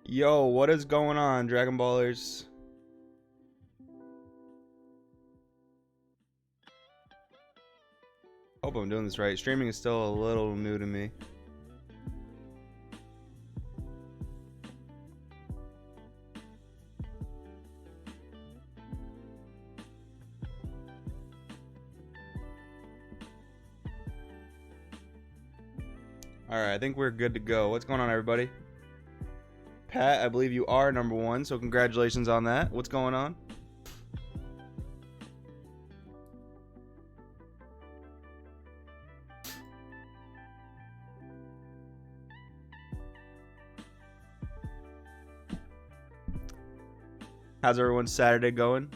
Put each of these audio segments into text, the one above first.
Yo, what is going on, Dragon Ballers? Hope I'm doing this right. Streaming is still a little new to me. Alright, I think we're good to go. What's going on, everybody? Pat, I believe you are number one, so congratulations on that. What's going on? How's everyone's Saturday going?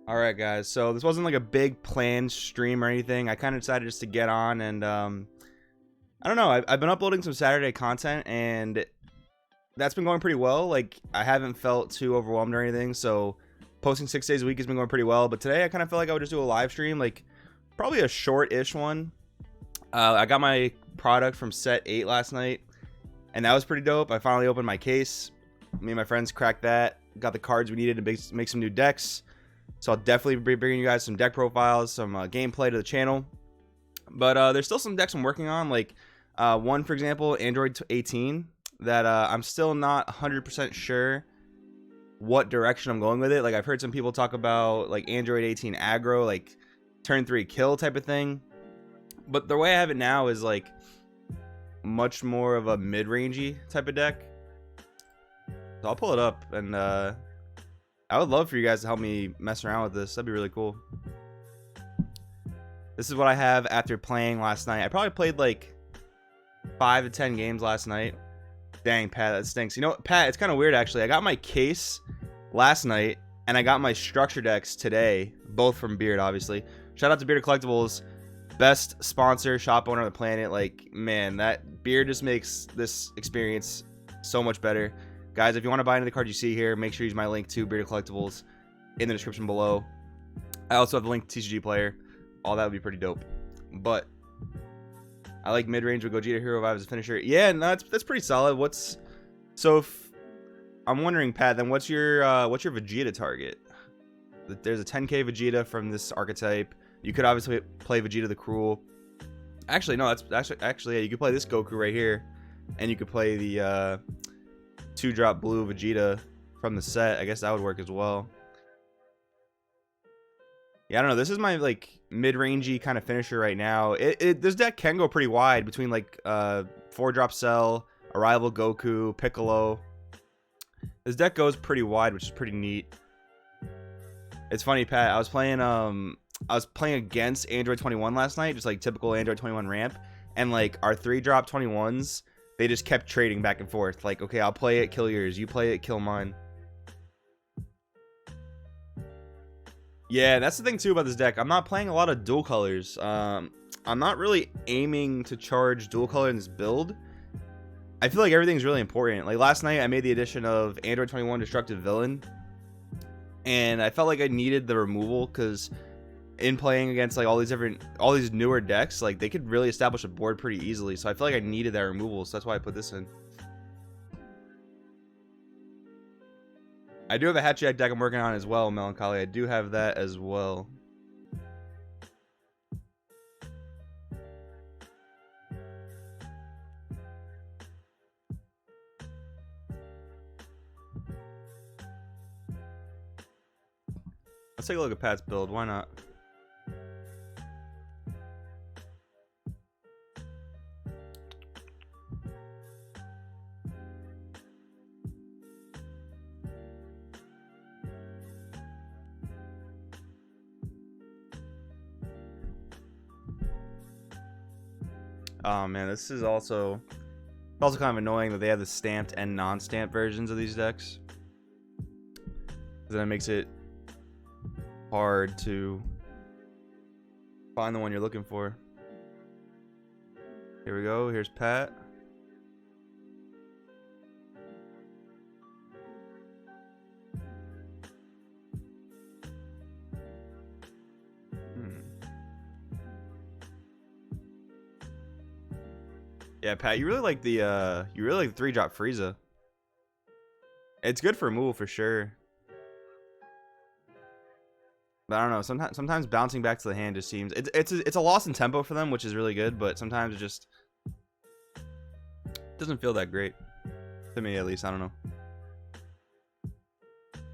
Alright, guys, so this wasn't like a big planned stream or anything. I kind of decided just to get on and, I don't know. I've been uploading some Saturday content and that's been going pretty well. Like, I haven't felt too overwhelmed or anything, so posting 6 days a week has been going pretty well. But today I kind of felt like I would just do a live stream, like probably a short-ish one. I got my product from set 8 last night, and that was pretty dope. I finally opened my case. Me and my friends cracked that. Got the cards we needed to make some new decks. So I'll definitely be bringing you guys some deck profiles, some gameplay to the channel. But there's still some decks I'm working on, like one, for example, Android 18, that I'm still not 100% sure what direction I'm going with it. Like, I've heard some people talk about like Android 18 aggro, like turn 3 kill type of thing. But the way I have it now is like much more of a mid-rangey type of deck. So I'll pull it up, and I would love for you guys to help me mess around with this. That'd be really cool. This is what I have after playing last night. I probably played like 5 to 10 games last night. Dang, Pat, that stinks. You know, Pat, it's kind of weird actually. I got my case last night, and I got my structure decks today, both from Beard, obviously. Shout out to Beard Collectibles, best sponsor, shop owner on the planet. Like, man, that Beard just makes this experience so much better. Guys, if you want to buy any of the cards you see here, make sure you use my link to Bearded Collectibles in the description below. I also have the link to TCG Player. All that would be pretty dope. But I like mid-range with Gogeta Hero Vibe as a finisher. Yeah, no, that's pretty solid. So if I'm wondering, Pat, then what's your Vegeta target? There's a 10k Vegeta from this archetype. You could obviously play Vegeta the Cruel. Actually, no, that's actually yeah, you could play this Goku right here, and you could play the 2-drop blue Vegeta from the set. I guess that would work as well. Yeah, I don't know. This is my like mid-rangey kind of finisher right now. This deck can go pretty wide between like 4-drop Cell, Arrival Goku, Piccolo. This deck goes pretty wide, which is pretty neat. It's funny, Pat. I was playing against Android 21 last night, just like typical Android 21 ramp, and like our 3-drop 21s. They just kept trading back and forth. Like, okay, I'll play it, kill yours. You play it, kill mine. Yeah, that's the thing too about this deck. I'm not playing a lot of dual colors. I'm not really aiming to charge dual color in this build. I feel like everything's really important. Like last night, I made the addition of Android 21 Destructive Villain, and I felt like I needed the removal because in playing against like all these newer decks, like they could really establish a board pretty easily. So I feel like I needed that removal, so that's why I put this in. I do have a Hatchiyak deck I'm working on as well, Melancholy. I do have that as well. Let's take a look at Pat's build. Why not? Oh man, this is also kind of annoying that they have the stamped and non-stamped versions of these decks. Then it makes it hard to find the one you're looking for. Here we go. Here's Pat. Yeah, Pat, you really like the 3-drop Frieza. It's good for removal for sure. But I don't know. Sometimes bouncing back to the hand just seems it's a loss in tempo for them, which is really good. But sometimes it just doesn't feel that great to me, at least. I don't know.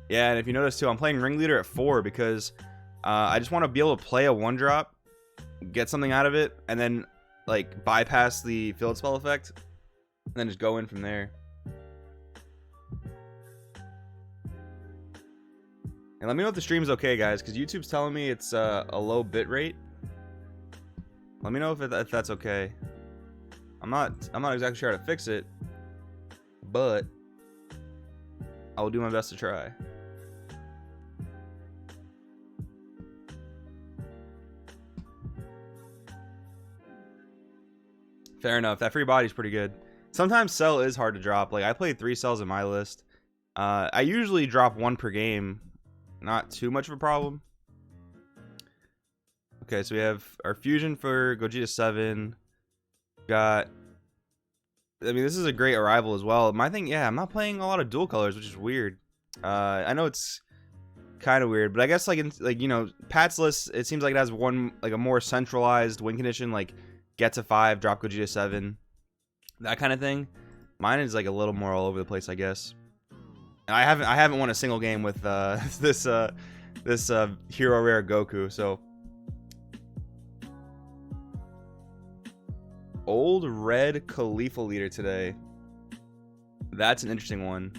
Yeah, and if you notice too, I'm playing Ringleader at 4 because I just want to be able to play a 1-drop, get something out of it, and then like bypass the field spell effect, and then just go in from there. And let me know if the stream's okay, guys, because YouTube's telling me it's a low bit rate. Let me know if that's okay. I'm not exactly sure how to fix it, but I will do my best to try. Fair enough. That free body's pretty good. Sometimes Cell is hard to drop. Like, I played 3 Cells in my list. I usually drop 1 per game. Not too much of a problem. Okay, so we have our fusion for Gogeta 7. Got... I mean, this is a great arrival as well. My thing, yeah, I'm not playing a lot of dual colors, which is weird. I know it's kind of weird, but I guess, like, you know, Pat's list, it seems like it has one, like, a more centralized win condition, like, get to 5, drop Gogeta 7, that kind of thing. Mine is like a little more all over the place, I guess. And I haven't won a single game with this hero rare Goku. So old red Khalifa leader today. That's an interesting one.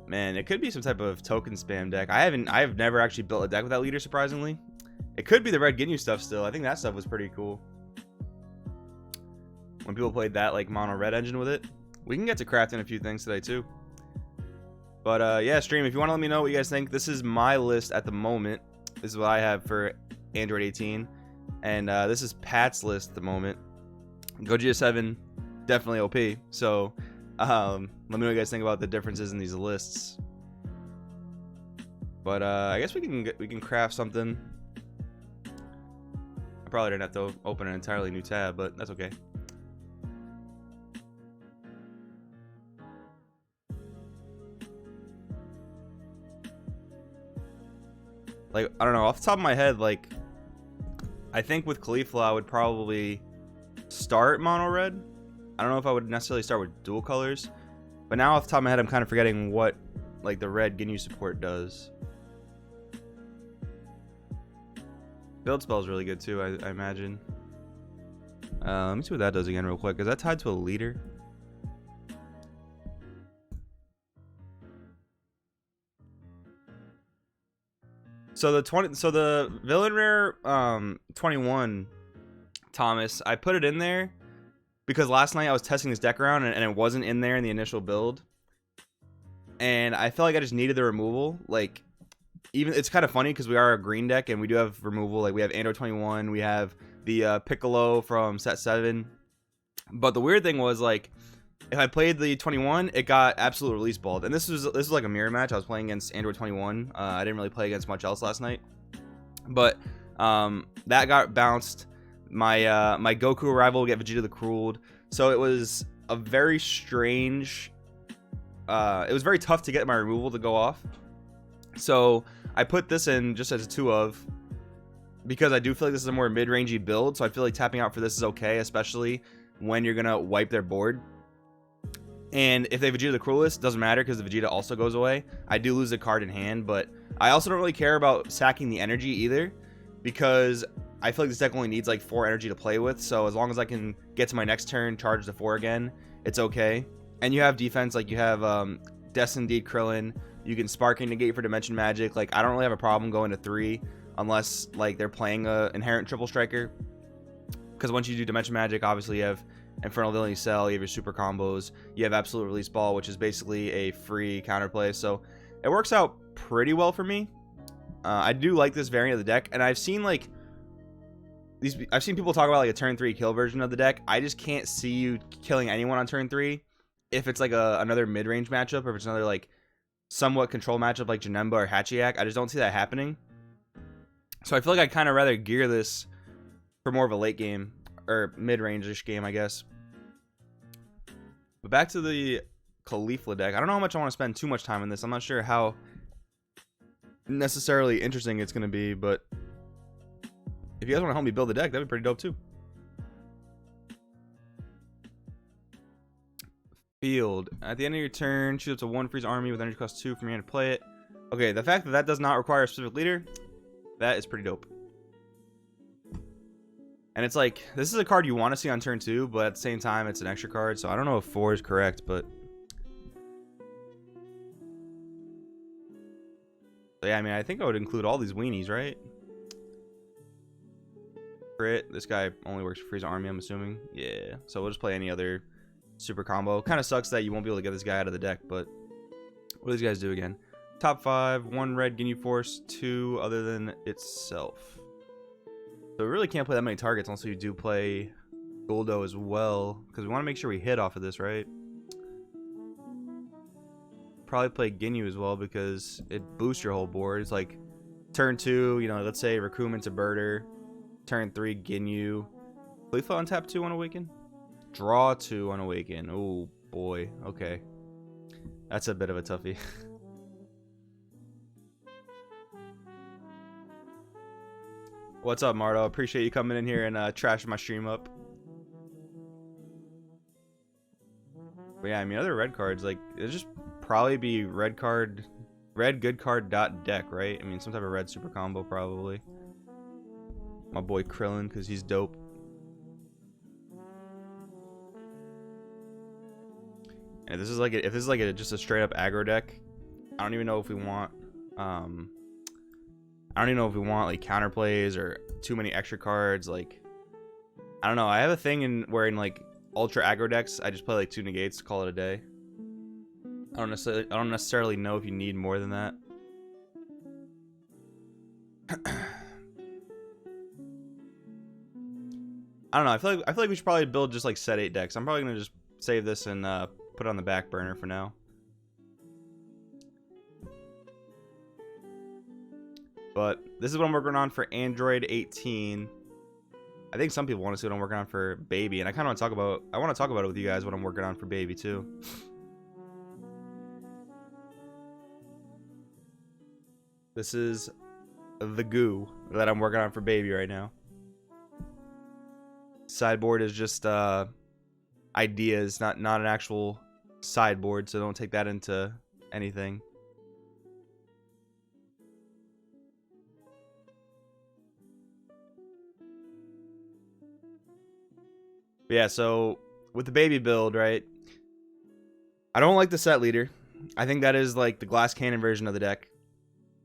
Man, it could be some type of token spam deck. I've never actually built a deck with that leader, surprisingly. It could be the red Ginyu stuff still. I think that stuff was pretty cool when people played that like mono red engine with it. We can get to crafting a few things today too. But yeah, stream, if you want to let me know what you guys think. This is my list at the moment. This is what I have for Android 18. And this is Pat's list at the moment. Gogeta 7, definitely OP. So let me know what you guys think about the differences in these lists. But I guess we can craft something. I probably didn't have to open an entirely new tab, but that's okay. Like, I don't know, off the top of my head, like, I think with Khalifa, I would probably start mono red. I don't know if I would necessarily start with dual colors, but now off the top of my head, I'm kind of forgetting what, like, the red Ginyu support does. Build spell is really good too, I imagine. Let me see what that does again real quick. Is that tied to a leader? So the villain rare 21 Thomas, I put it in there because last night I was testing this deck around and it wasn't in there in the initial build. And I felt like I just needed the removal. Like, even it's kind of funny because we are a green deck and we do have removal. Like, we have Android 21, we have the Piccolo from set 7. But the weird thing was, like, if I played the 21, it got absolute release balled. And this was like a mirror match. I was playing against Android 21. I didn't really play against much else last night. But that got bounced. My Goku arrival will get Vegeta the Crueled. So it was a very strange... it was very tough to get my removal to go off. So I put this in just as a 2 of, because I do feel like this is a more mid-rangey build. So I feel like tapping out for this is okay, especially when you're going to wipe their board. And if they Vegeta the Cruelest, doesn't matter because the Vegeta also goes away. I do lose a card in hand, but I also don't really care about sacking the energy either, because I feel like this deck only needs like 4 energy to play with. So as long as I can get to my next turn, charge the 4 again, it's okay. And you have defense, like you have Destined Deed Krillin. You can Sparking Negate for Dimension Magic. Like, I don't really have a problem going to 3 unless like they're playing a Inherent Triple Striker. Because once you do Dimension Magic, obviously you have Infernal Villainy Cell, you have your super combos, you have Absolute Release Ball, which is basically a free counterplay. So it works out pretty well for me. I do like this variant of the deck, and I've seen like I've seen people talk about like a turn 3 kill version of the deck. I just can't see you killing anyone on turn 3 if it's like another mid-range matchup, or if it's another like somewhat control matchup like Janemba or Hachiyak. I just don't see that happening. So I feel like I'd kind of rather gear this for more of a late game or mid-range-ish game, I guess. But back to the Caulifla deck. I don't know how much I want to spend too much time on this. I'm not sure how necessarily interesting it's going to be, but if you guys want to help me build the deck, that'd be pretty dope too. Field. At the end of your turn, choose up to 1 freeze army with energy cost 2 from your hand to play it. Okay, the fact that that does not require a specific leader, that is pretty dope. And it's like, this is a card you want to see on turn 2, but at the same time, it's an extra card, so I don't know if 4 is correct, but... So yeah, I mean, I think I would include all these weenies, right? Crit. This guy only works for freeze army, I'm assuming. Yeah, so we'll just play any other super combo. Kind of sucks that you won't be able to get this guy out of the deck, but what do these guys do again? Top 5, 1 red Ginyu Force, 2 other than itself. So we really can't play that many targets unless you do play Guldo as well, because we want to make sure we hit off of this, right? Probably play Ginyu as well because it boosts your whole board. It's like turn 2, you know, let's say Raccoon into Birder. Turn 3, Ginyu. Khalifa on tap 2 on Awaken? Draw 2 on Awaken. Oh boy, okay. That's a bit of a toughie. What's up, Marto? Appreciate you coming in here and trashing my stream up. But yeah, I mean, other red cards, like, it'll just probably be red good card dot deck, right? I mean, some type of red super combo probably. My boy Krillin, because he's dope. And if this is like just a straight up aggro deck, I don't even know if we want I don't even know if we want like counterplays or too many extra cards. Like, I don't know. I have a thing in like ultra aggro decks, I just play like 2 negates, call it a day. I don't necessarily know if you need more than that. I don't know. I feel like we should probably build just like set 8 decks. I'm probably gonna just save this and put it on the back burner for now. But this is what I'm working on for Android 18. I think some people want to see what I'm working on for Baby, and I kind of want to talk about it with you guys, what I'm working on for Baby too. This is the goo that I'm working on for Baby right now. Sideboard is just ideas, not an actual sideboard, so don't take that into anything. But yeah, so with the Baby build, right? I don't like the set leader. I think that is like the glass cannon version of the deck,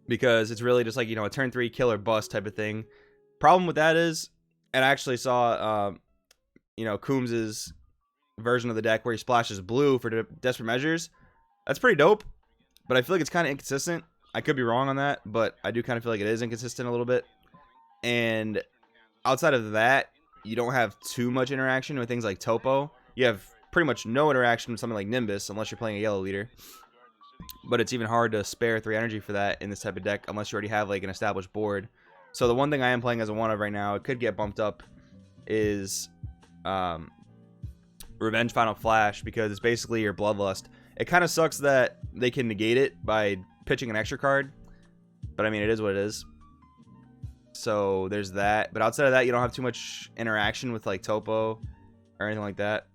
because it's really just like, you know, a turn 3 kill or bust type of thing. Problem with that is, and I actually saw you know, Coombs's version of the deck where he splashes blue for desperate measures. That's pretty dope, but I feel like it's kind of inconsistent. I could be wrong on that, but I do kind of feel like it is inconsistent a little bit. And outside of that, you don't have too much interaction with things like Topo. You have pretty much no interaction with something like Nimbus unless you're playing a yellow leader. But it's even hard to spare 3 energy for that in this type of deck unless you already have like an established board. So the one thing I am playing as a 1 of right now, it could get bumped up, is Revenge Final Flash, because it's basically your Bloodlust. It kind of sucks that they can negate it by pitching an extra card, but I mean, it is what it is. So there's that. But outside of that, you don't have too much interaction with like Topo or anything like that.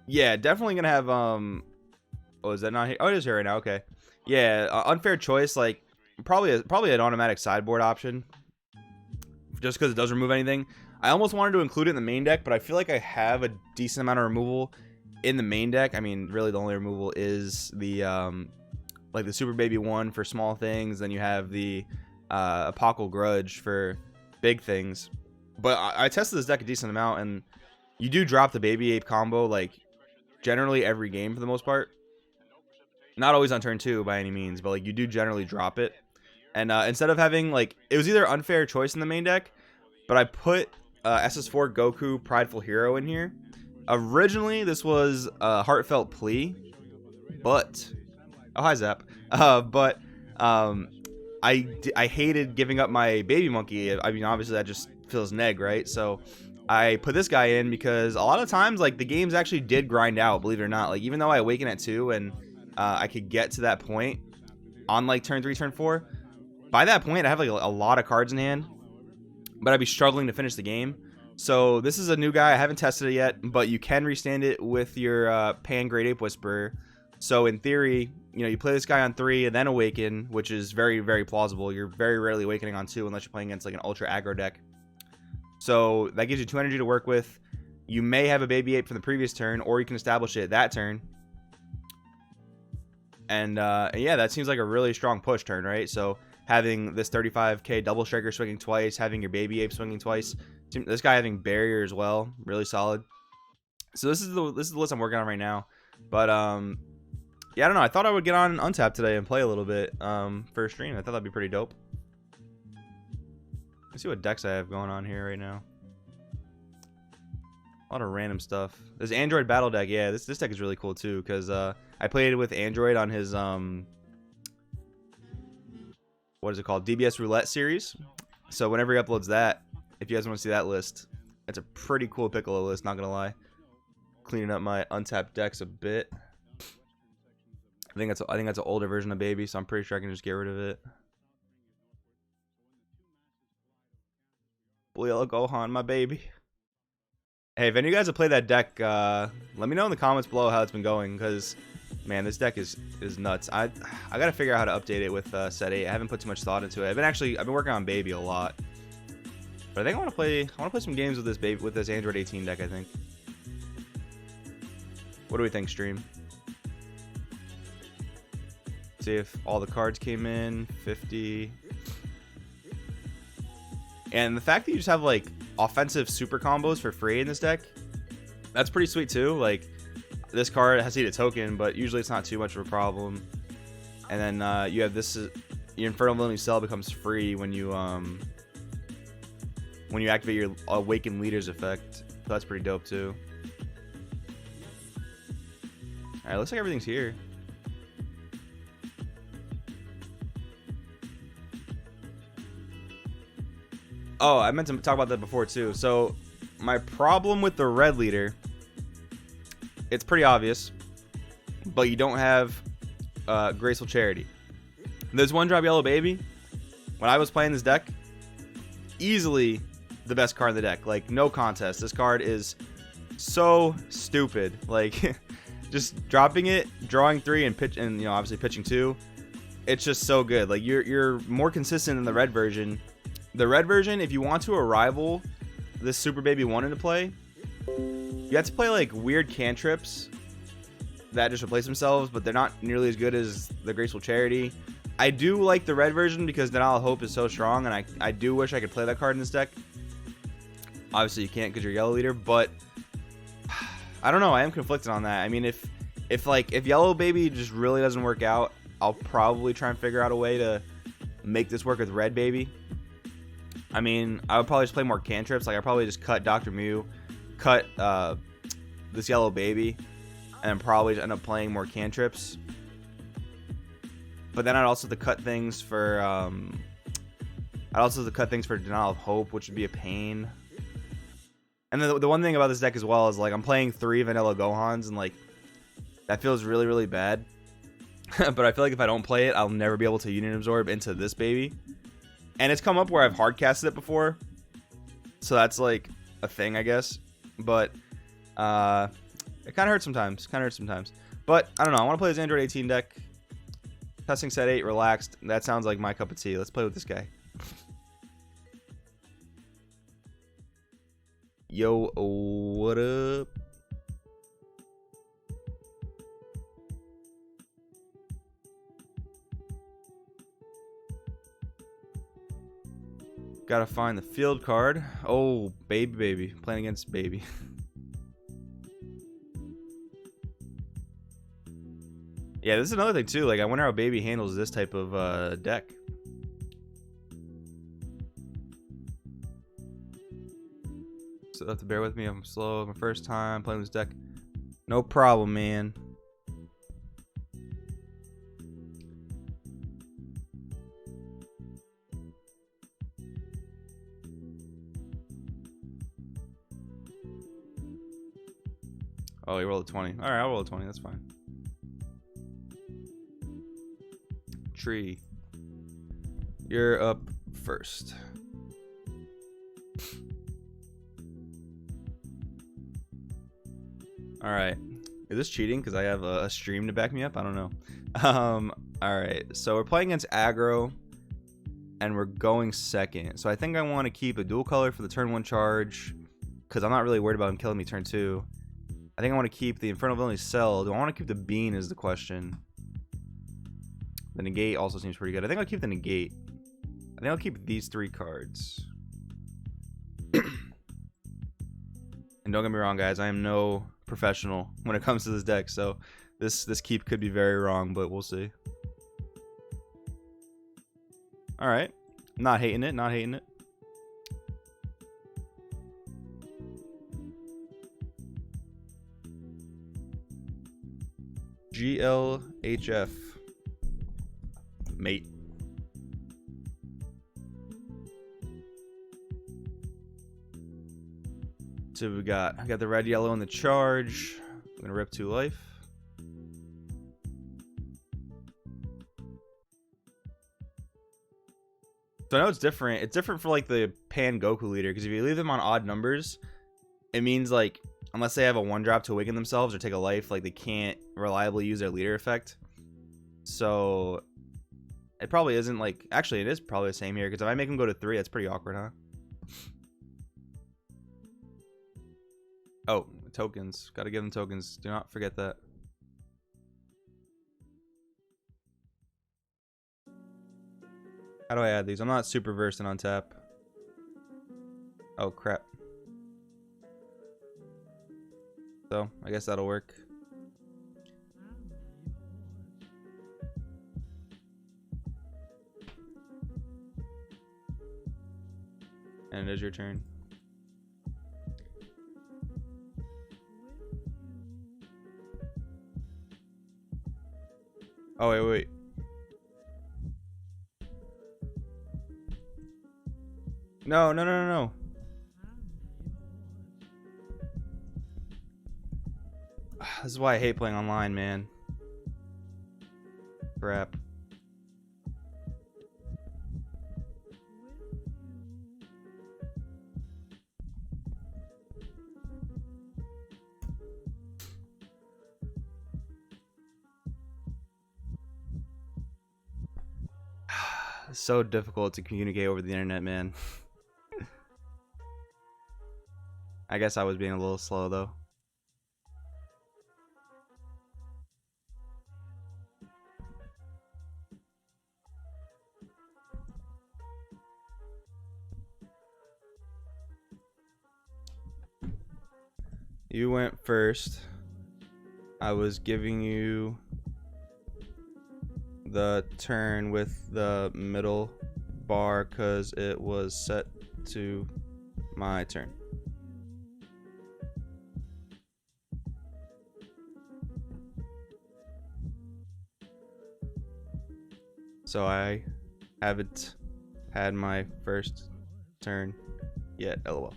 Yeah, definitely gonna have oh, is that not here? Oh, it is here right now. Okay. Yeah, unfair choice, like probably an automatic sideboard option, just because it doesn't remove anything. I almost wanted to include it in the main deck, but I feel like I have a decent amount of removal in the main deck. I mean, really the only removal is the like the Super Baby 1 for small things. Then you have the Apocal Grudge for big things. But I tested this deck a decent amount, and you do drop the Baby Ape combo like generally every game for the most part. Not always on turn 2 by any means, but like you do generally drop it. And instead of having like, it was either unfair choice in the main deck, but I put SS4 Goku Prideful Hero in here. Originally, this was a heartfelt plea, but oh hi Zap, but I hated giving up my baby monkey. I mean, obviously that just feels neg, right? So I put this guy in because a lot of times, like, the games actually did grind out, believe it or not. Like, even though I awaken at 2 and I could get to that point on like turn 3, turn 4, by that point I have like a lot of cards in hand, but I'd be struggling to finish the game. So this is a new guy. I haven't tested it yet, but you can restand it with your Pan Great Ape Whisperer. So in theory, you know, you play this guy on 3 and then awaken, which is very, very plausible. You're very rarely awakening on 2 unless you're playing against like an ultra aggro deck. So that gives you 2 energy to work with. You may have a baby ape from the previous turn, or you can establish it that turn. And yeah, that seems like a really strong push turn, right? So having this 35k double striker swinging twice, having your baby ape swinging twice, this guy having barrier as well, really solid. So this is the list I'm working on right now. But yeah, I don't know. I thought I would get on Untap today and play a little bit for a stream. I thought that'd be pretty dope. Let's see what decks I have going on here right now. A lot of random stuff. This Android battle deck, yeah, this deck is really cool too, because I played it with Android on his what is it called, DBS Roulette series. So whenever he uploads that, if you guys want to see that list, it's a pretty cool Piccolo list, not gonna lie. Cleaning up my untapped decks a bit. I think that's an older version of Baby, so I'm pretty sure I can just get rid of it. Blue Yellow Gohan, my baby. Hey, if any of you guys have played that deck, let me know in the comments below how it's been going, because man, this deck is nuts. I gotta figure out how to update it with set 8. I haven't put too much thought into it. I've been working on Baby a lot, but I think I want to play some games with this Android 18 deck. I think. What do we think, stream? See if all the cards came in. 50. And the fact that you just have like offensive super combos for free in this deck, that's pretty sweet too. Like, this card has to eat a token, but usually it's not too much of a problem. And then you have this, your Infernal Living Cell becomes free when you activate your Awakened Leaders effect. So that's pretty dope too. Alright, looks like everything's here. Oh, I meant to talk about that before too. So my problem with the red leader, it's pretty obvious, but you don't have Graceful Charity. There's one drop Yellow Baby. When I was playing this deck, easily the best card in the deck. Like, no contest. This card is so stupid. Like, just dropping it, drawing 3, and pitch, and you know, obviously pitching 2. It's just so good. Like, you're more consistent than the red version. The red version, if you want to arrival this Super Baby 1 into play, you have to play like weird cantrips that just replace themselves, but they're not nearly as good as the Graceful Charity. I do like the red version because Denial of Hope is so strong, and I do wish I could play that card in this deck. Obviously you can't because you're Yellow Leader, but I don't know. I am conflicted on that. I mean, if Yellow Baby just really doesn't work out, I'll probably try and figure out a way to make this work with Red Baby. I mean, I would probably just play more cantrips. Like, I'd probably just cut Dr. Mew, cut this Yellow Baby, and then probably end up playing more cantrips. But then I'd also have to cut things for Denial of Hope, which would be a pain. And then the one thing about this deck as well is, like, I'm playing 3 vanilla Gohans, and like, that feels really, really bad. But I feel like if I don't play it, I'll never be able to Union Absorb into this baby. And it's come up where I've hard casted it before, so that's like a thing, I guess. But it kind of hurts sometimes. But I don't know. I want to play this Android 18 deck. Testing set 8, relaxed. That sounds like my cup of tea. Let's play with this guy. Yo, what up? Gotta find the field card. Oh, baby. Playing against Baby. Yeah, this is another thing too. Like, I wonder how Baby handles this type of deck. So you have to bear with me. I'm slow. My first time playing this deck. No problem, man. Oh, you rolled a 20. All right, I'll roll a 20. That's fine. Tree. You're up first. All right. Is this cheating? Because I have a stream to back me up? I don't know. All right. So we're playing against aggro, and we're going second. So I think I want to keep a dual color for the turn 1 charge, because I'm not really worried about him killing me turn 2. I think I want to keep the Infernal Villainy Cell. Do I want to keep the Bean is the question. The Negate also seems pretty good. I think I'll keep the Negate. I think I'll keep these 3 cards. And don't get me wrong, guys. I am no professional when it comes to this deck, so this keep could be very wrong, but we'll see. All right. Not hating it. Not hating it. GLHF. Mate. So I got the red, yellow, and the charge. I'm gonna rip 2 life. So I know it's different. It's different for like the Pan Goku leader, because if you leave them on odd numbers, it means like unless they have a 1-drop to awaken themselves or take a life, like they can't reliably use their leader effect. So it probably isn't like, actually it is probably the same here, because if I make them go to 3, that's pretty awkward, huh? Oh, tokens. Gotta give them tokens. Do not forget that. How do I add these? I'm not super versed in untap. Oh, crap. So, I guess that'll work. And it is your turn. Oh, wait. No. This is why I hate playing online, man. Crap. It's so difficult to communicate over the internet, man. I guess I was being a little slow, though. You went first. I was giving you the turn with the middle bar because it was set to my turn. So I haven't had my first turn yet, lol.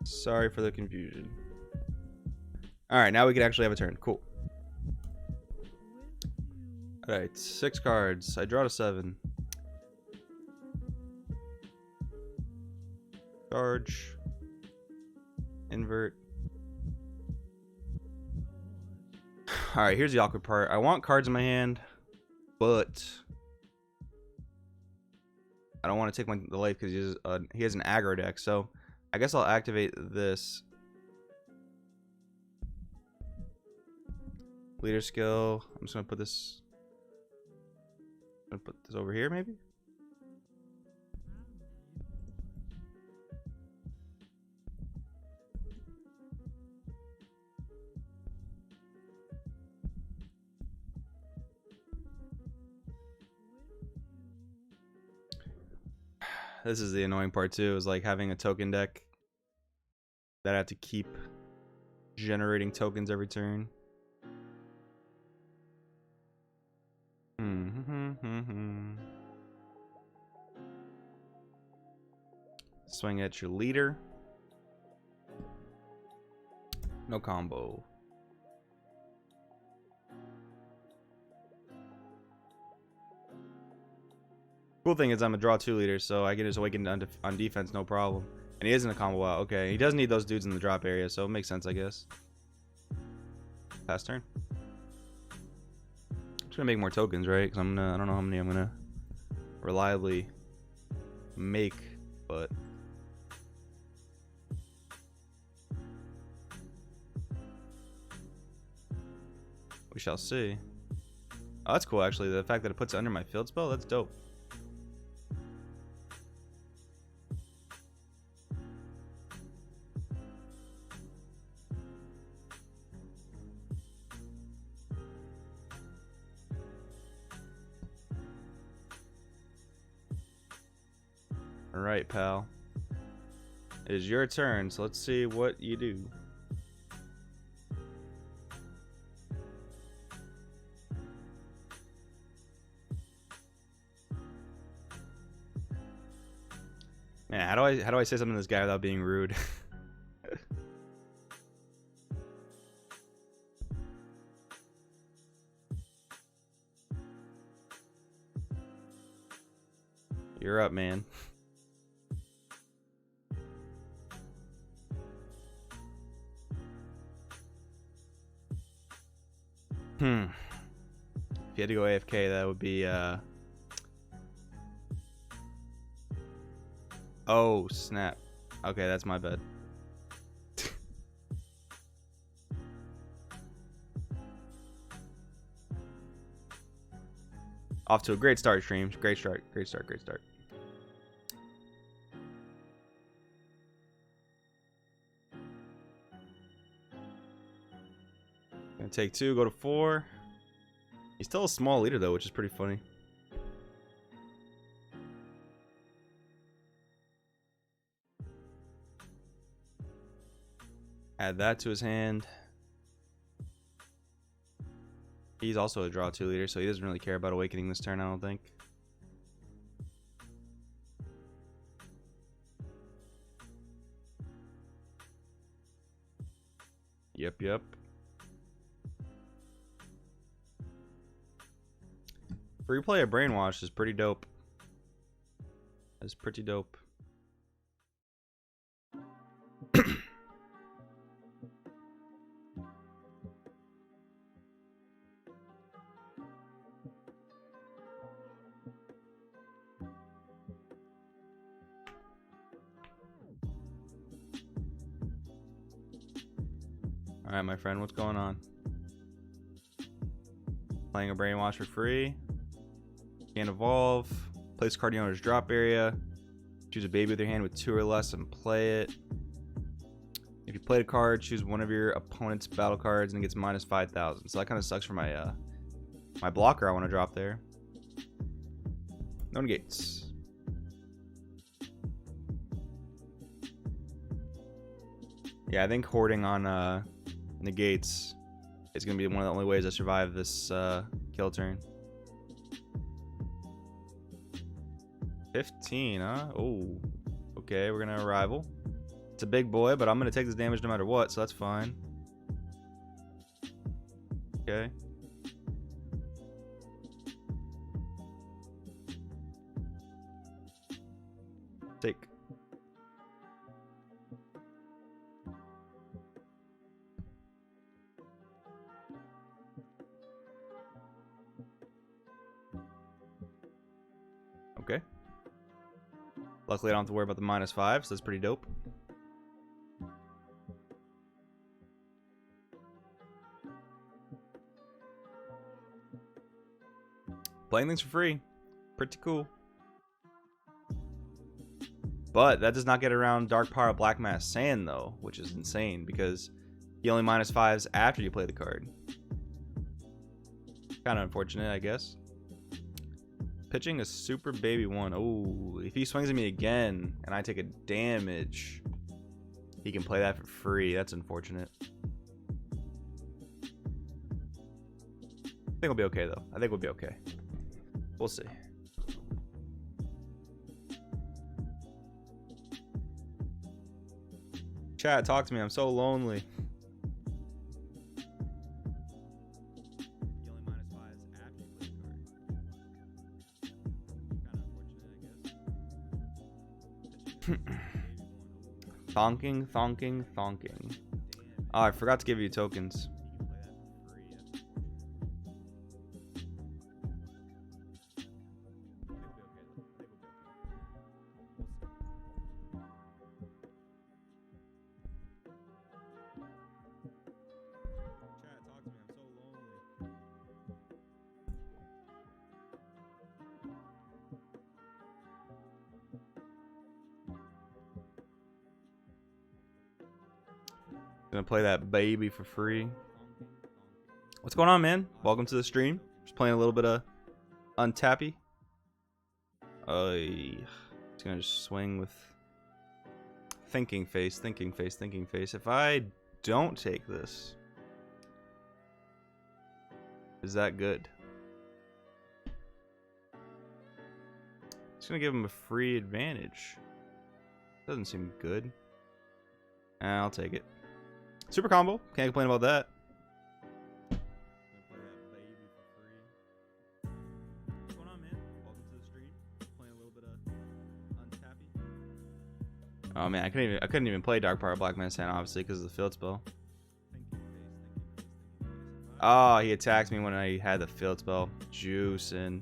Sorry for the confusion. Alright, now we can actually have a turn. Cool. Alright, 6 cards. I draw to 7. Charge. Invert. Alright, here's the awkward part. I want cards in my hand, but I don't want to take the life because he has an aggro deck. So I guess I'll activate this. Leader skill. I'm just gonna put this. Over here, maybe. This is the annoying part too, is like having a token deck that I have to keep generating tokens every turn. Swing at your leader. No combo. Cool thing is I'm a draw 2 leader, so I can just awaken on defense, no problem. And he isn't a combo out. Okay, he does need those dudes in the drop area, so it makes sense, I guess. Pass turn. I'm just gonna make more tokens, right? Because I don't know how many I'm gonna reliably make, but we shall see. Oh, that's cool, actually. The fact that it puts it under my field spell, that's dope. Alright, pal. It is your turn, so let's see what you do. Man, how do I say something to this guy without being rude? You're up, man. If you had to go AFK, that would be oh, snap. Okay, that's my bad. Off to a great start, stream. Great start, great start, great start. Gonna take 2, go to 4. He's still a small leader though, which is pretty funny. Add that to his hand. He's also a draw 2 leader, so he doesn't really care about awakening this turn, I don't think. Yep. Free play of Brainwash is pretty dope. That's pretty dope. Alright, my friend, what's going on? Playing a Brainwash for free. Can't evolve. Place card in the owner's drop area. Choose a baby with your hand with 2 or less and play it. If you played a card, choose one of your opponent's battle cards and it gets minus 5,000. So that kind of sucks for my my blocker I want to drop there. No negates. Yeah, I think hoarding on negates is going to be one of the only ways I survive this kill turn. 15, huh? Oh, okay, we're going to arrival. It's a big boy, but I'm going to take this damage no matter what, so that's fine. Okay. Take. Okay. Luckily, I don't have to worry about the minus 5, so that's pretty dope. Playing things for free. Pretty cool. But that does not get around Dark Power Black Mass Sand, though, which is insane because he only minus 5s after you play the card. Kind of unfortunate, I guess. pitching a super baby 1. Oh, if he swings at me again and I take a damage, he can play that for free. That's unfortunate. I think we'll be okay, though. I think we'll be okay. We'll see. Chat, talk to me. I'm so lonely. Thonking, thonking, thonking. Oh, I forgot to give you tokens. Gonna play that baby for free. What's going on, man? Welcome to the stream. Just playing a little bit of Untappy. It's gonna just swing with thinking face, thinking face, thinking face. If I don't take this, is that good? It's gonna give him a free advantage. Doesn't seem good. I'll take it. Super combo. Can't complain about that. What's going on, man? Welcome to the stream. Playing a little bit of Untappy. Oh man, I couldn't even play Dark Power Black Man's Hand, obviously, because of the field spell. Oh, he attacked me when I had the field spell. Juicing.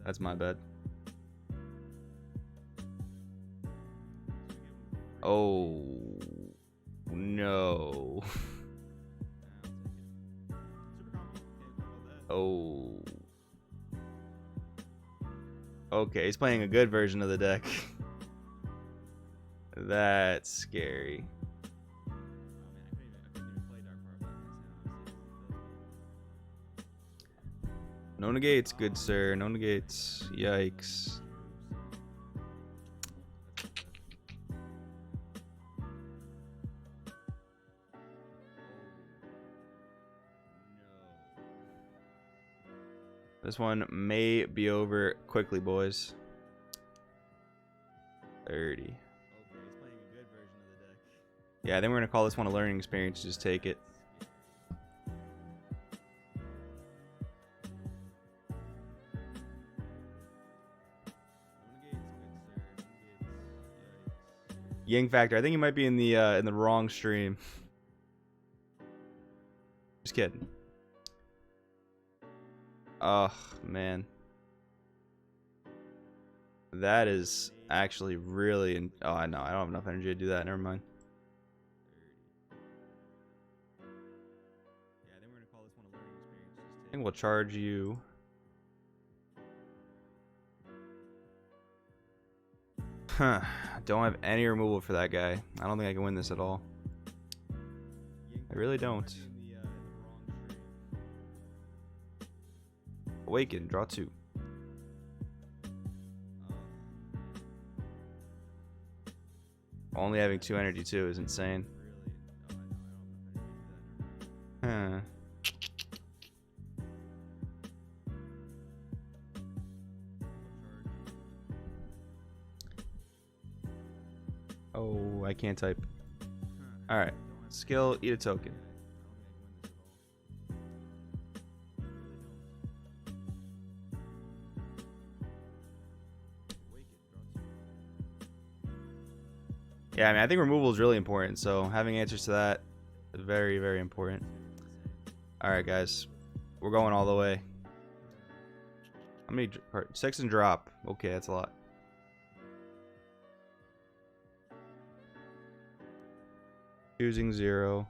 That's my bad. Oh. No. Oh. Okay, he's playing a good version of the deck. That's scary. No negates, good sir. No negates. Yikes. This one may be over quickly, boys. 30. Yeah, then we're gonna call this one a learning experience. Just take it. Yang Factor. I think he might be in the wrong stream. Just kidding. Oh man, that is actually really. Oh, no, I don't have enough energy to do that. Never mind. Yeah, then we're gonna call this one a learning experience. I think we'll charge you. Huh. Don't have any removal for that guy. I don't think I can win this at all. I really don't. Awaken, draw 2. Only having 2 energy too is insane. Huh. Oh, I can't type. Alright. Skill, eat a token. Yeah, I mean, I think removal is really important, so having answers to that is very, very important. Alright, guys. We're going all the way. How many? 6 and drop. Okay, that's a lot. Choosing 0.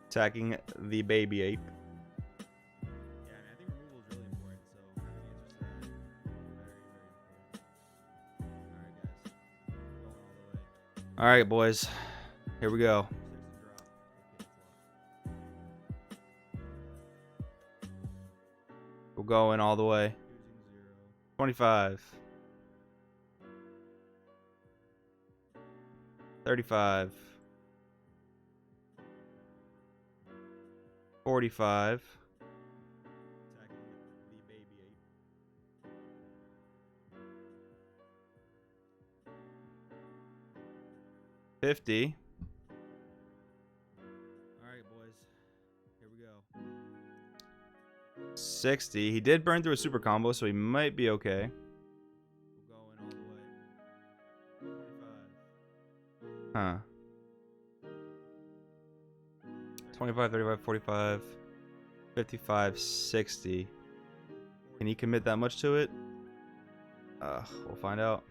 Attacking the baby ape. Yeah, I think removal is really important, so having answers to that very, very important. Alright, guys. All right, boys. Here we go. We're going all the way. 25. 35. 45. 50. All right, boys. Here we go. 60. He did burn through a super combo, so he might be okay. We're going all the way. 25. Huh. 25, 35, 45, 55, 60. Can he commit that much to it? We'll find out.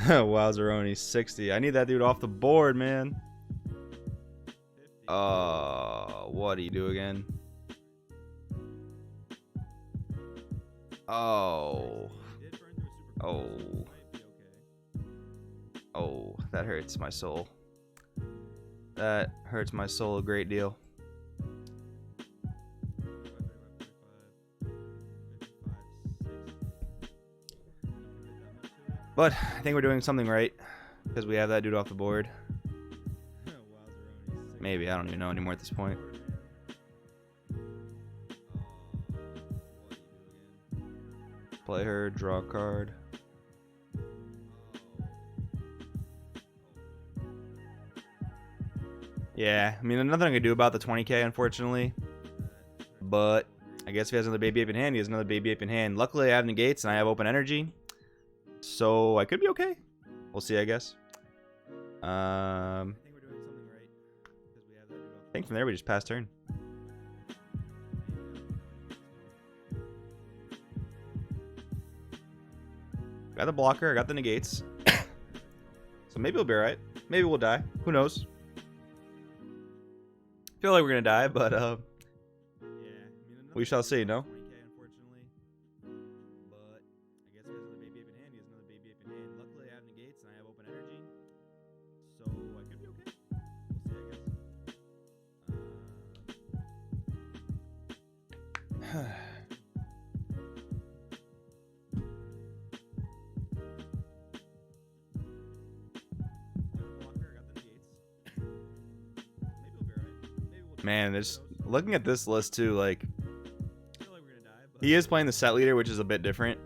Wowzeroni, 60. I need that dude off the board, man. What do you do again? Oh, that hurts my soul. That hurts my soul a great deal. But I think we're doing something right because we have that dude off the board. Maybe, I don't even know anymore at this point. Play her, draw a card. Yeah, I mean, nothing I can do about the 20k, unfortunately. But I guess if he has another baby ape in hand, he has another baby ape in hand. Luckily, I have negates and I have open energy. So I could be okay. We'll see, I guess. I think from there we just pass turn. Got the blocker, I got the negates. So maybe we'll be alright. Maybe we'll die. Who knows? Feel like we're gonna die, but yeah, we shall see, no? But I guess he has another baby ape in hand. He has another baby ape in hand. Luckily, I have negates and I have open energy, so I could be okay. We'll see, I guess. Man, there's looking at this list too, like he is playing the set leader, which is a bit different.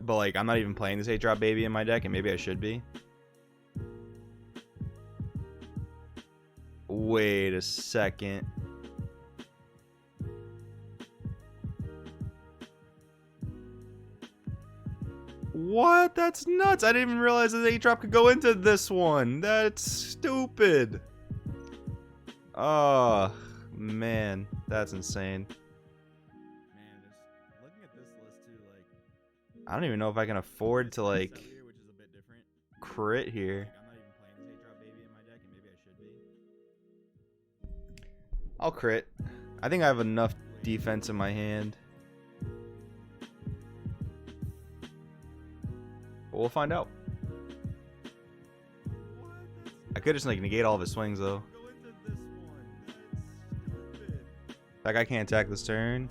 But like I'm not even playing this 8-drop baby in my deck, and maybe I should be. Wait a second. What? That's nuts. I didn't even realize that 8-drop could go into this one. That's stupid. Oh, man, that's insane. Man, just looking at this list too, like I don't even know if I can afford to like crit here. I'm not even playing this 8-drop baby in my deck, and maybe I should be. I'll crit. I think I have enough defense in my hand. But we'll find out. I could just like negate all of his swings though. That guy can't attack this turn.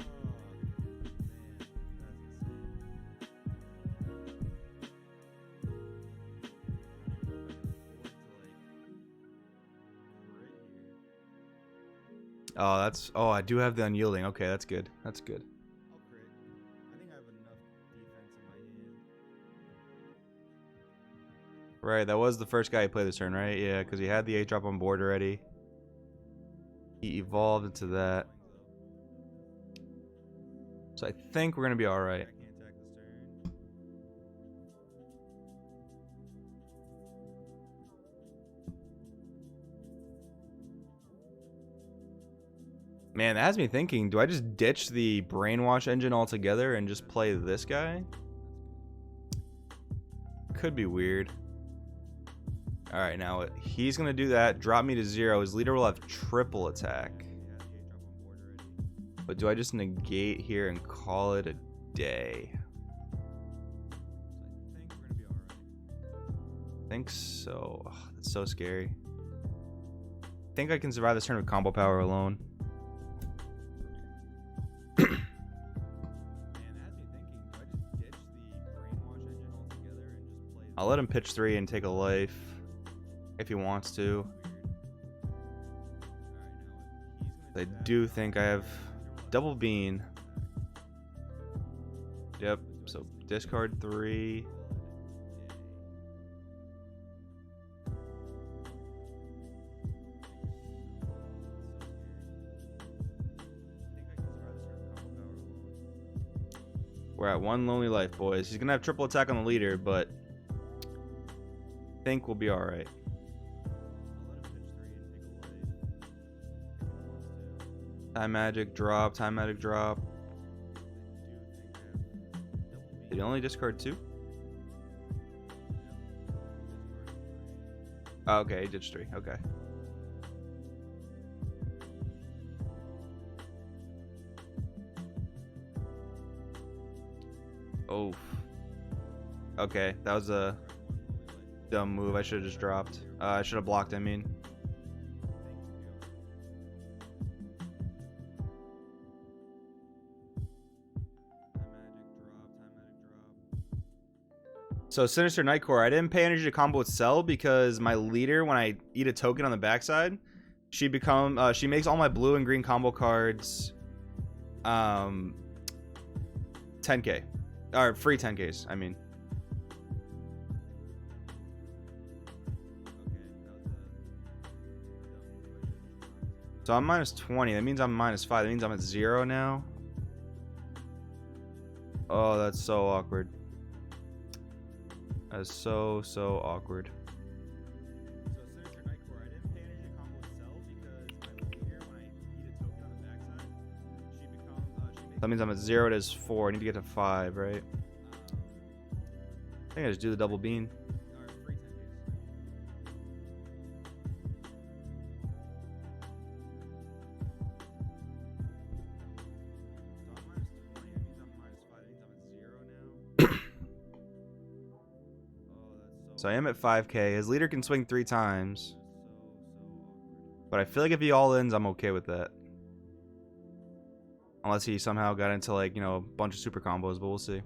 Oh, that's. Oh, I do have the unyielding. Okay, that's good. That's good. I'll crit. I think I have enough defense in my hand. Right, that was the first guy who played this turn, right? Yeah, because he had the 8-drop on board already. He evolved into that. So I think we're going to be all right. Man, that has me thinking, do I just ditch the brainwash engine altogether and just play this guy? Could be weird. Alright, now he's going to do that, drop me to 0. His leader will have triple attack. But do I just negate here and call it a day? I think we're gonna be alright. I think so. Ugh, that's so scary. I think I can survive this turn with combo power alone. I'll let him pitch 3 and take a life if he wants to. I do think I have double bean. Yep, so discard 3. We're at 1 lonely life, boys. He's gonna have triple attack on the leader, but I think we'll be alright. Time magic drop, time magic drop. Did he only discard 2? Oh, okay, he ditched 3. Okay. Oh. Okay, that was a dumb move. I should have just dropped. I should have blocked, I mean. So Sinister Nightcore, I didn't pay energy to combo with Cell because my leader, when I eat a token on the backside, she makes all my blue and green combo cards 10k. Or free 10ks, I mean. So I'm minus 20. That means I'm minus 5. That means I'm at 0 now. Oh, that's so awkward. That is so awkward. That means I'm at 0, it is 4. I need to get to 5, right? I think I just do the double bean. So I am at 5k. His leader can swing 3 times. But I feel like if he all-ins, I'm okay with that. Unless he somehow got into, like, you know, a bunch of super combos, but we'll see.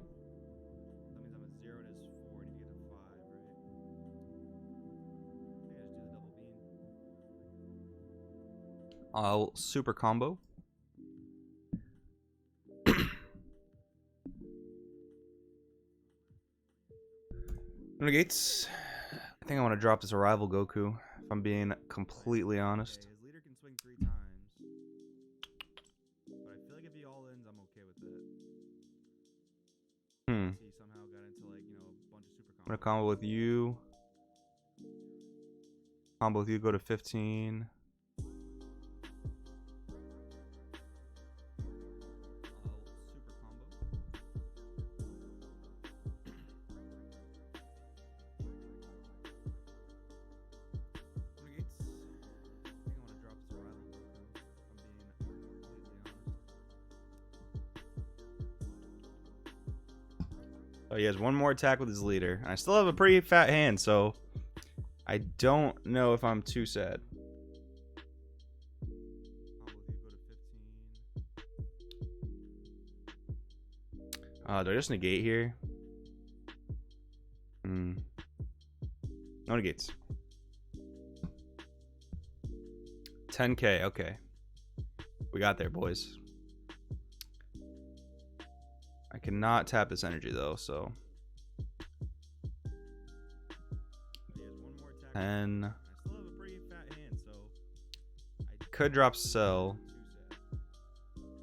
I'll super combo. Negates. I think I want to drop this Arrival Goku, if I'm being completely honest. His leader can swing 3 times. But I feel like if he all-ins, I'm okay with that. He somehow got into, like, you know, a bunch of super combos. I'm gonna combo with you. Combo with you, go to 15. Oh, he has 1 more attack with his leader. I still have a pretty fat hand, so I don't know if I'm too sad. Do I just negate here? No negates. 10k, okay. We got there, boys. I cannot tap this energy though, so 10. I could drop Cell.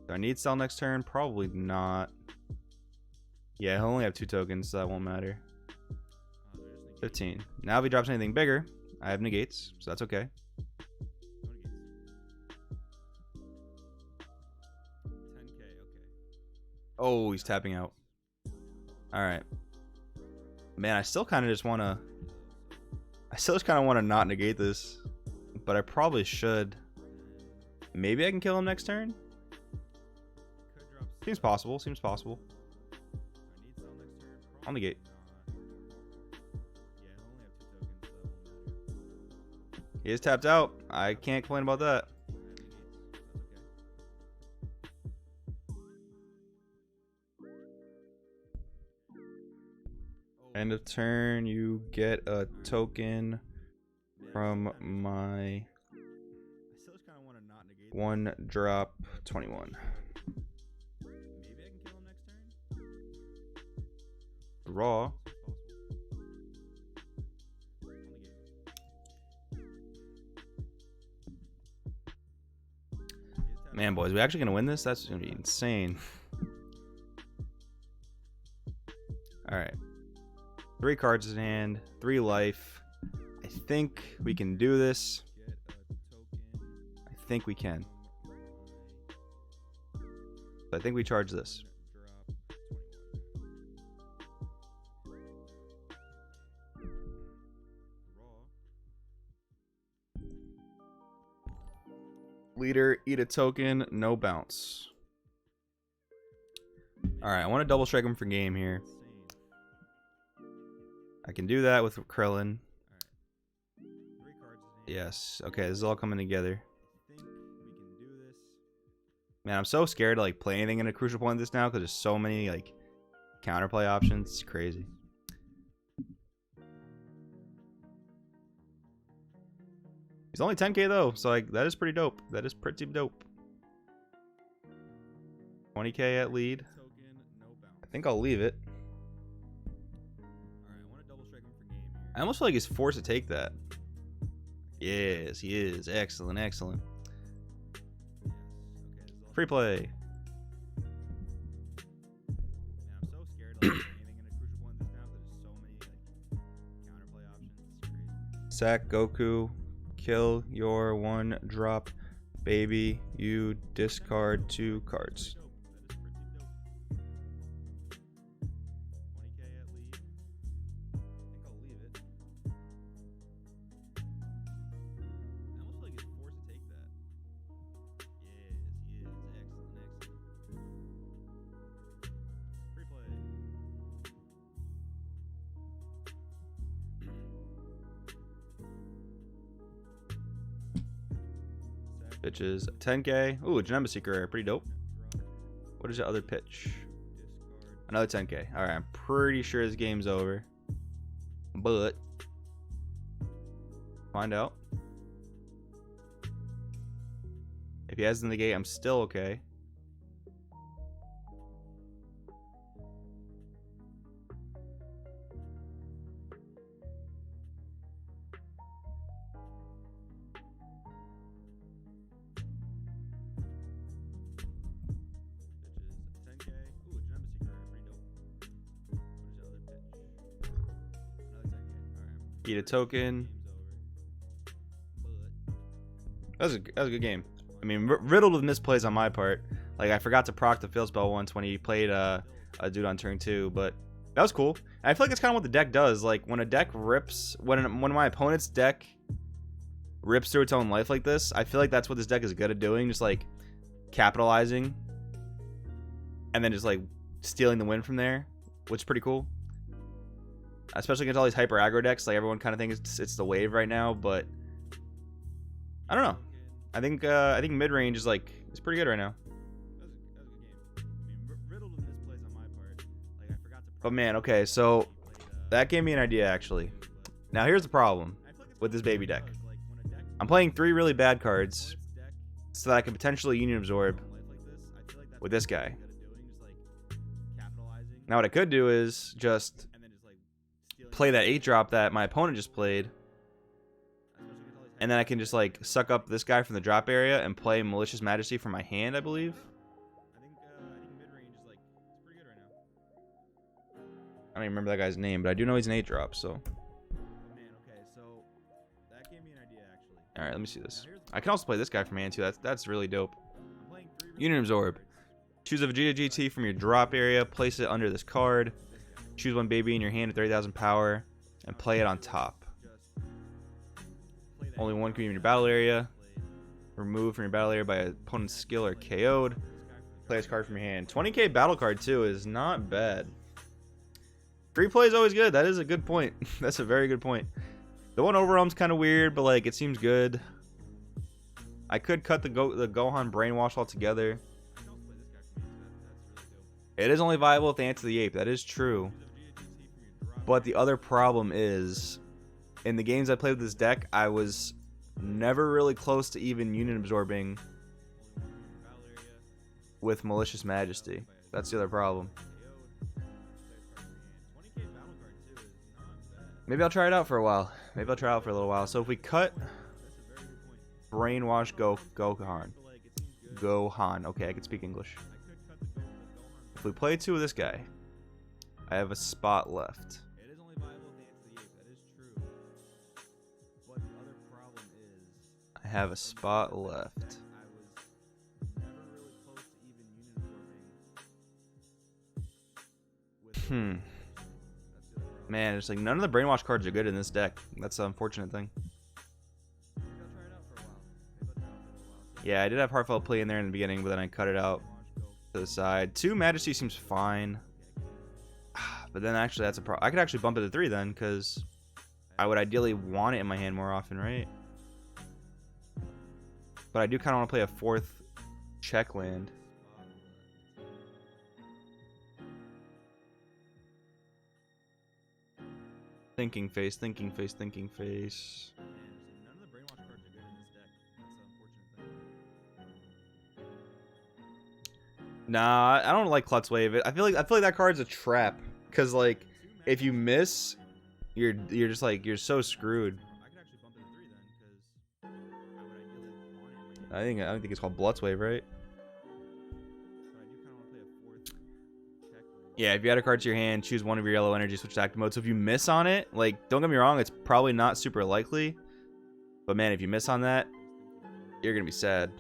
Do I need Cell next turn? Probably not. Yeah, he'll only have 2 tokens, so that won't matter. 15. Now if he drops anything bigger, I have negates, so that's okay. Oh, he's tapping out. Alright. Man, I still kind of just want to... not negate this. But I probably should. Maybe I can kill him next turn? Seems possible. Seems possible. I'll negate. He is tapped out. I can't complain about that. End of turn, you get a token from my 1-drop 21. Maybe I can kill him next turn. Raw. Man, boys, we actually gonna win this? That's gonna be insane. Alright. 3 cards in hand, 3 life. I think we can do this. I think we can. I think we charge this. Leader, eat a token, no bounce. Alright, I want to double strike him for game here. I can do that with Krillin. Yes. Okay, this is all coming together. Man, I'm so scared to like play anything in a crucial point this now because there's so many like counterplay options. It's crazy. He's only 10k though, so like that is pretty dope. That is pretty dope. 20k at lead. I think I'll leave it. I almost feel like he's forced to take that. Yes, he is. Excellent, excellent. Free play. Sack Goku. Kill your 1-drop baby. You discard 2 cards. Pitches 10k. Ooh, Genesis Seeker rare. Pretty dope. What is the other pitch? Another 10k. Alright, I'm pretty sure this game's over. But find out. If he has in the gate, I'm still okay. Eat a token. That was a good game. I mean, riddled with misplays on my part. Like, I forgot to proc the field spell once when he played a dude on turn 2, but that was cool. And I feel like that's kind of what the deck does. Like, when a deck rips, when my opponent's deck rips through its own life like this, I feel like that's what this deck is good at doing. Just, like, capitalizing. And then just, like, stealing the win from there, which is pretty cool. Especially against all these hyper aggro decks, like everyone kind of thinks it's the wave right now, but I don't know. I think mid range is like it's pretty good right now. But man, okay, so that gave me an idea actually. Now here's the problem with this baby deck. I'm playing 3 really bad cards so that I can potentially Union Absorb with this guy. Now what I could do is just play that 8-drop that my opponent just played, and then I can just like suck up this guy from the drop area and play Malicious Majesty from my hand, I believe. I think mid-range is like it's pretty good right now. I don't even remember that guy's name, but I do know he's an 8-drop, so. Man, okay, so that gave me an idea actually. All right, let me see this. I can also play this guy from hand too. That's really dope. Union Absorb. Choose a Vegeta GT from your drop area, place it under this card. Choose 1 baby in your hand at 30,000 power and play it on top. Only 1 can be in your battle area. Removed from your battle area by opponent's skill or KO'd. Play this card from your hand. 20k battle card too is not bad. Free play is always good. That is a good point. That's a very good point. The one overwhelm's kind of weird, but like it seems good. I could cut the Gohan brainwash altogether. It is only viable if they answer the ape. That is true. But the other problem is, in the games I played with this deck, I was never really close to even unit absorbing with Malicious Majesty. That's the other problem. Maybe I'll try it out for a while. Maybe I'll try it out for a little while. So if we cut brainwash Gohan. Okay, I can speak English. If we play 2 of this guy, I have a spot left. It is only viable if they answer the ape. That is true. But the other problem is, I have a spot left. I was never really close to even unit absorbing with Man, it's like none of the brainwash cards are good in this deck. That's the unfortunate thing. Maybe I'll try it out for a while. Maybe I'll try it out for a little while. Yeah, I did have Heartfelt Plea in there in the beginning, but then I cut it out to the side. 2 Majesty seems fine. But then actually that's a problem. I could actually bump it to 3 then, because I would ideally want it in my hand more often, right? But I do kind of want to play a 4th check land. Thinking face, thinking face, thinking face. None of the brainwash cards are good in this deck. That's the unfortunate thing. Nah, I don't like Klutz Wave. I feel like that card's a trap, cause like if you miss, you're just like you're so screwed. I could actually bump it to 3 then, because I would ideally want it in my hand. I think it's called Blutz Wave, right? But I do kind of want to play a 4th check land. Yeah, if you add a card to your hand, choose one of your yellow energy, switch to active mode. So if you miss on it, like don't get me wrong, it's probably not super likely, but man, if you miss on that, you're gonna be sad.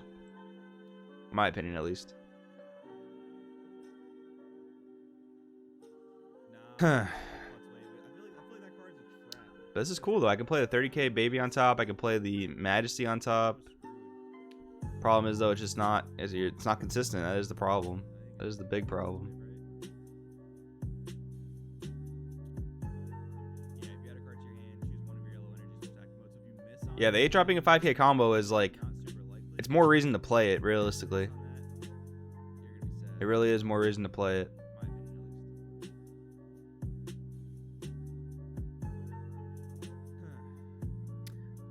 In my opinion, at least. Nah, Huh. I feel like that card's a trap. But this is cool though. I can play the 30k baby on top. I can play the Majesty on top. Problem is though, it's just not. It's not consistent. That is the problem. That is the big problem. Yeah, if you add a card to your hand, choose one of your yellow energies, switch to active mode. So if you miss on Yeah, the 8 dropping a 5k combo is like, not super likely. it's more reason to play it realistically. On that, you're gonna be sad. It really is more reason to play it. In my opinion, at least.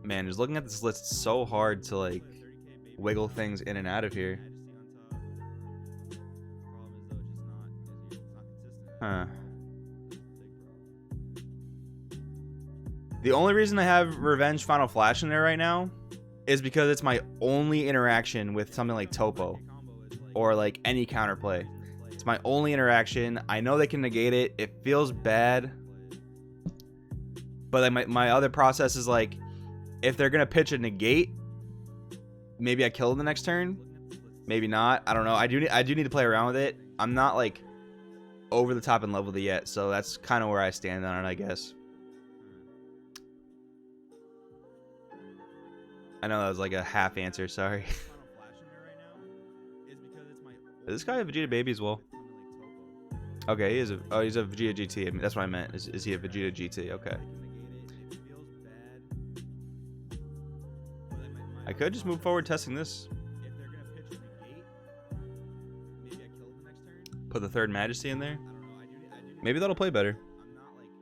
Man, just looking at this list, it's so hard to like wiggle things in and out of here. Huh. The only reason I have Revenge Final Flash in there right now is because it's my only interaction with something like Topo or like any counterplay. It's my only interaction. I know they can negate it. It feels bad. But like my other process is like, if they're going to pitch a negate, maybe I kill them the next turn. Maybe not. I don't know. I do need to play around with it. I'm not like over the top in love with it yet. So that's kind of where I stand on it, I guess. I know that was like a half answer. Sorry. Is this guy a Vegeta baby as well? Okay, he is a. Oh, he's a Vegeta GT. I mean, that's what I meant. Is he a Vegeta GT? Okay. I could just move forward testing this. If they're gonna pitch a negate, maybe I kill it the next turn. Put the 3rd Majesty in there. I don't know. I do Maybe that'll play better. I'm not like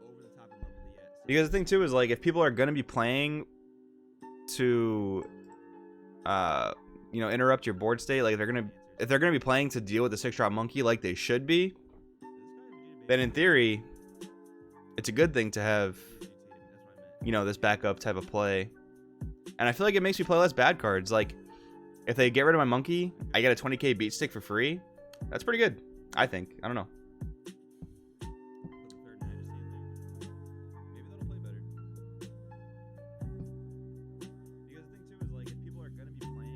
over the top in love with it yet. So Because the thing too is like if people are gonna be playing to, you know, interrupt your board state, like if they're gonna be playing to deal with the 6-drop monkey like they should be, then in theory, it's a good thing to have, you know, this backup type of play. And I feel like it makes me play less bad cards. Like, if they get rid of my monkey, I get a 20k beat stick for free. That's pretty good, I think. I don't know.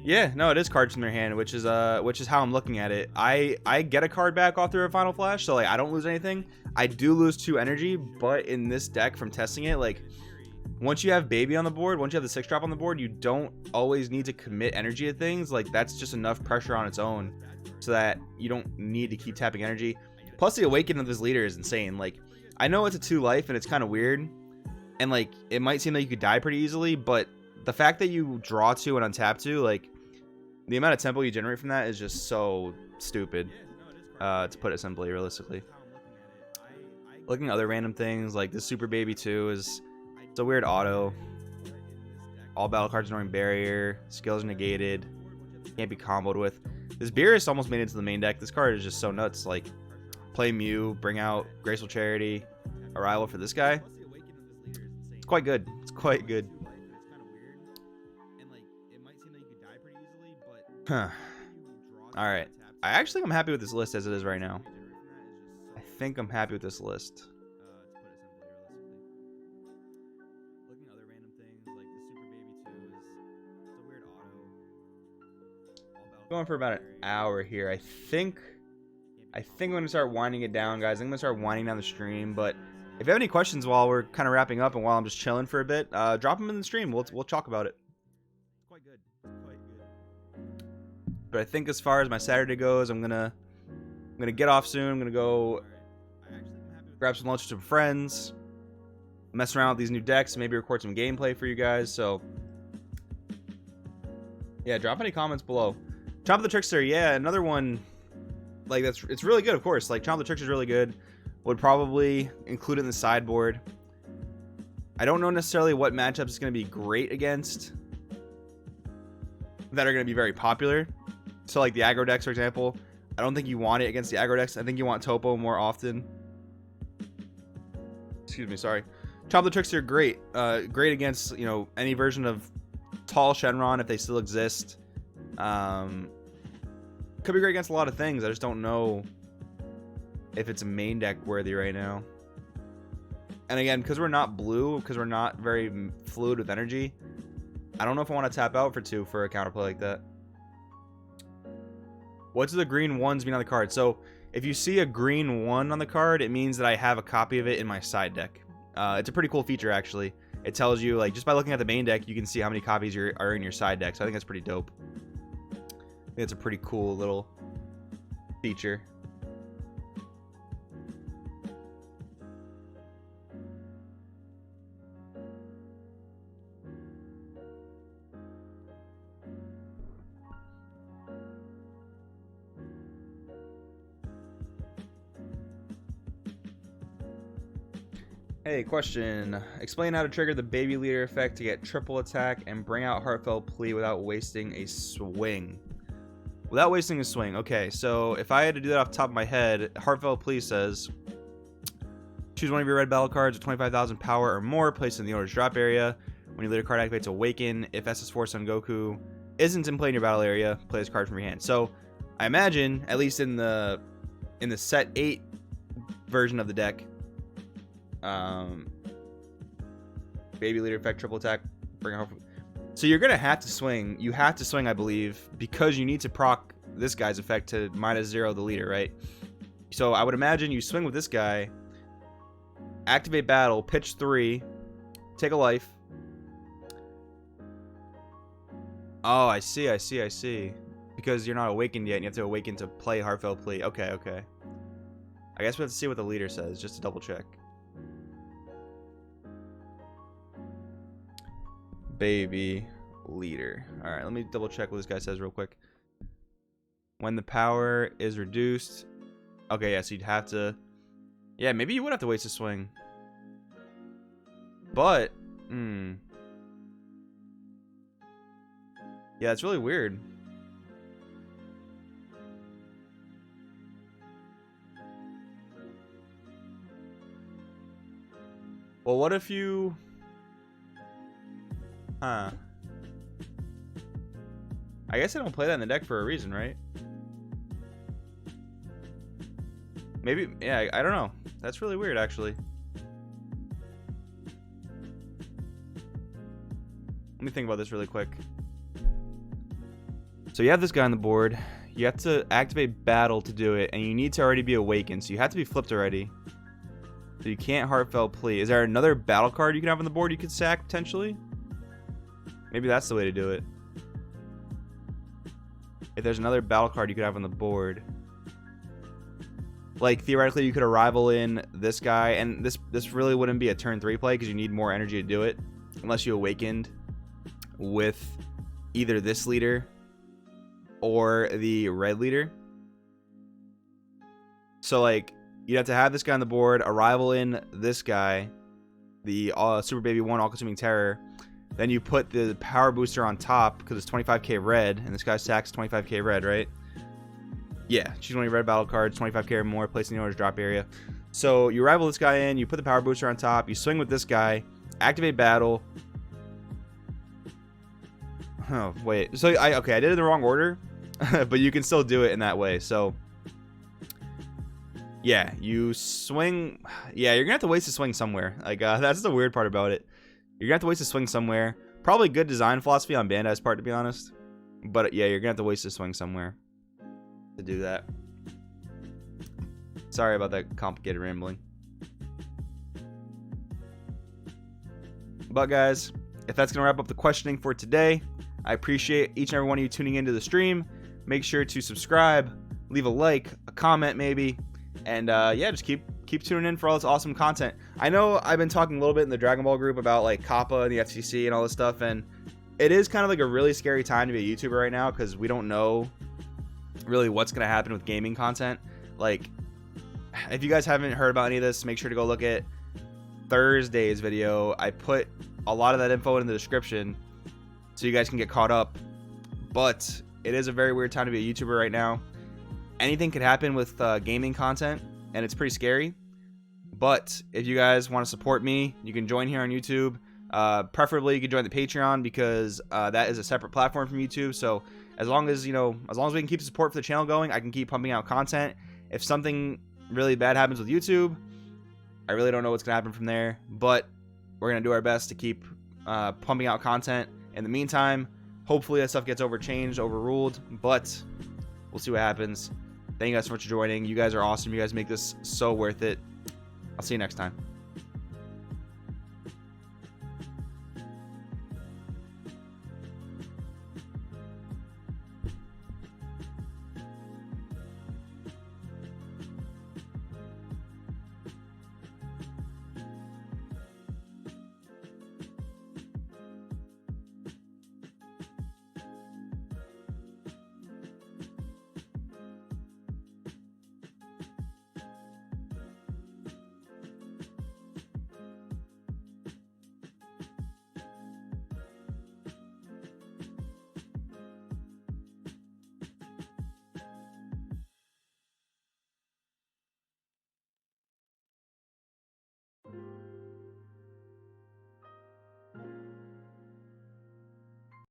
Yeah, no, it is cards from their hand, which is how I'm looking at it. I get a card back off through a Final Flash, so like I don't lose anything. I do lose 2 energy, but in this deck from testing it, like once you have baby on the board, once you have the 6-drop on the board, you don't always need to commit energy to things. Like that's just enough pressure on its own so that you don't need to keep tapping energy. Plus the awakening of this leader is insane. Like I know it's a 2 life and it's kind of weird, and like it might seem like you could die pretty easily, but the fact that you draw 2 and untap 2, like the amount of tempo you generate from that is just so stupid. To put it simply, realistically. Looking at other random things like this Super Baby 2 is it's a weird auto. All battle cards ignoring barrier, skills negated, can't be comboed with. This Beerus almost made it into the main deck. This card is just so nuts. Like, play Mew, bring out Graceful Charity, Arrival for this guy. It's quite good. It's quite good. Huh. Alright. I actually am happy with this list as it is right now. I think I'm happy with this list. Going for about an hour here. I think I'm going to start winding it down, guys. I'm going to start winding down the stream, but if you have any questions while we're kind of wrapping up and while I'm just chilling for a bit, drop them in the stream. We'll talk about it. It's quite good. It's quite good. But I think as far as my Saturday goes, I'm gonna get off soon. I'm gonna go grab some lunch with some friends, mess around with these new decks, maybe record some gameplay for you guys. So yeah, drop any comments below. Chomp the Trickster, yeah, another one like it's really good, of course. Like Chomp the Trickster is really good. Would probably include it in the sideboard. I don't know necessarily what matchups it's going to be great against that are going to be very popular. So like the aggro decks, for example, I don't think you want it against the aggro decks. I think you want Topo more often. Excuse me, sorry. Chomp the Trickster, great. Great against, you know, any version of tall Shenron if they still exist. Could be great against a lot of things. I just don't know if it's a main deck worthy right now. And again, because we're not blue, because we're not very fluid with energy, I don't know if I want to tap out for 2 for a counterplay like that. What do the green 1s mean on the card? So if you see a green 1 on the card, it means that I have a copy of it in my side deck. It's a pretty cool feature, actually. It tells you, like, just by looking at the main deck, you can see how many copies are in your side deck. So I think that's pretty dope. I think it's a pretty cool little feature. Hey, question. Explain how to trigger the baby leader effect to get triple attack and bring out Heartfelt Plea without wasting a swing. Without wasting a swing. Okay, so if I had to do that off the top of my head, Heartfelt Plea says, choose one of your red battle cards with 25,000 power or more, place it in the owner's drop area. When your leader card activates Awaken, if SS Force on Goku isn't in play in your battle area, play this card from your hand. So I imagine, at least in the set 8 version of the deck, baby leader effect, triple attack, bring out. So you're gonna have to swing. You have to swing, I believe, because you need to proc this guy's effect to -0 the leader, right? So I would imagine you swing with this guy, activate battle, pitch 3, take a life. Oh, I see. Because you're not awakened yet, and you have to awaken to play Heartfelt Plea. Okay. I guess we have to see what the leader says, just to double check. Baby leader. Alright, let me double check what this guy says real quick. When the power is reduced. Okay, yeah, so you'd have to. Yeah, maybe you would have to waste a swing. But, yeah, it's really weird. Well, what if you. Huh. I guess I don't play that in the deck for a reason, right? Maybe, yeah, I don't know. That's really weird, actually. Let me think about this really quick. So you have this guy on the board. You have to activate battle to do it, and you need to already be awakened, so you have to be flipped already. So you can't Heartfelt Plea. Is there another battle card you can have on the board you could sack, potentially? Maybe that's the way to do it. If there's another battle card you could have on the board. Like theoretically, you could arrival in this guy, and this really wouldn't be a turn 3 play because you need more energy to do it, unless you awakened with either this leader or the red leader. So like you'd have to have this guy on the board, arrival in this guy, the Super Baby 1 All-Consuming Terror. Then you put the power booster on top because it's 25k red, and this guy's tax 25k red, right? Yeah, choose one of your red battle cards, 25k or more, place in the owner's drop area. So you arrival this guy in, you put the power booster on top, you swing with this guy, activate battle. Oh, wait. So okay, I did it in the wrong order, but you can still do it in that way. So yeah, you swing. Yeah, you're gonna have to waste a swing somewhere. Like that's the weird part about it. You're gonna have to waste a swing somewhere. Probably good design philosophy on Bandai's part, to be honest. But yeah, you're gonna have to waste a swing somewhere to do that. Sorry about that complicated rambling. But guys, if that's gonna wrap up the questioning for today, I appreciate each and every one of you tuning into the stream. Make sure to subscribe, leave a like, a comment maybe, and yeah, just keep tuning in for all this awesome content. I know I've been talking a little bit in the Dragon Ball group about like Kappa and the FCC and all this stuff, and it is kind of like a really scary time to be a YouTuber right now because we don't know really what's going to happen with gaming content. Like, if you guys haven't heard about any of this, make sure to go look at Thursday's video. I put a lot of that info in the description so you guys can get caught up. But it is a very weird time to be a YouTuber right now. Anything could happen with gaming content, and it's pretty scary. But if you guys want to support me, you can join here on YouTube. Preferably, you can join the Patreon because that is a separate platform from YouTube. So as long as we can keep the support for the channel going, I can keep pumping out content. If something really bad happens with YouTube, I really don't know what's gonna happen from there. But we're gonna do our best to keep pumping out content. In the meantime, hopefully that stuff gets overruled. But we'll see what happens. Thank you guys so much for joining. You guys are awesome. You guys make this so worth it. I'll see you next time.